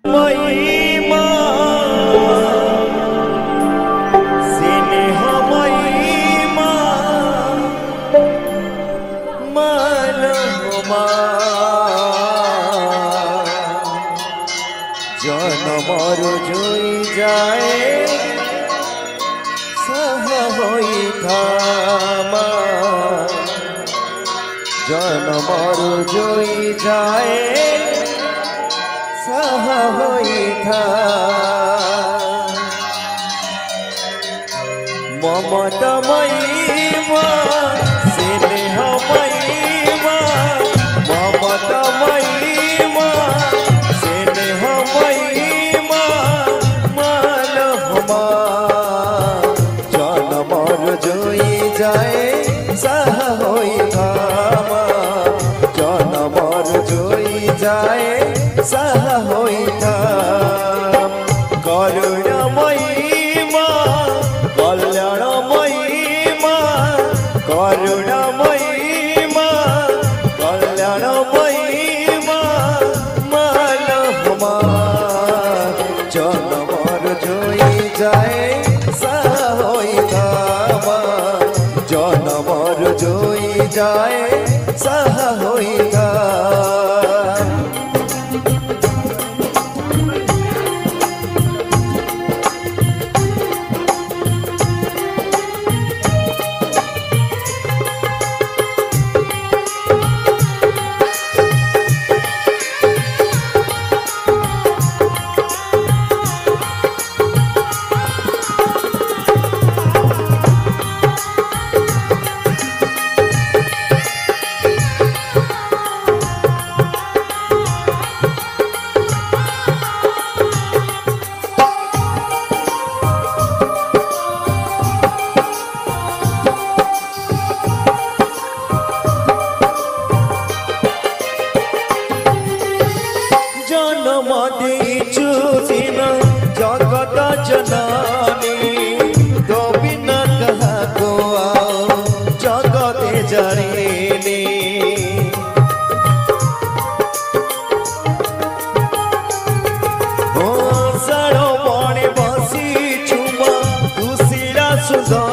महिमा स्नेह महिमा मानवमा जनमर जोई जाए सह होई थामा जनमर जोई जाए सह होई था ममता महिमा स्नेह महिमा ममता महिमा स्नेह महिमा मानवमा जनमर जोई जाए सह होई थामा जनमर जोई जाए सह होई था करुणा महिमा कल्याण महिमा करुणा महिमा कल्याण महिमा मानवमा जनमर जोई जाए सह होई थामा जनमर जोई जाए सह होई था जगत जननी तो बिना कहा को आओ जगते जरिनी ओ सारो बणे बसी छुमा तुसिरा सुंदर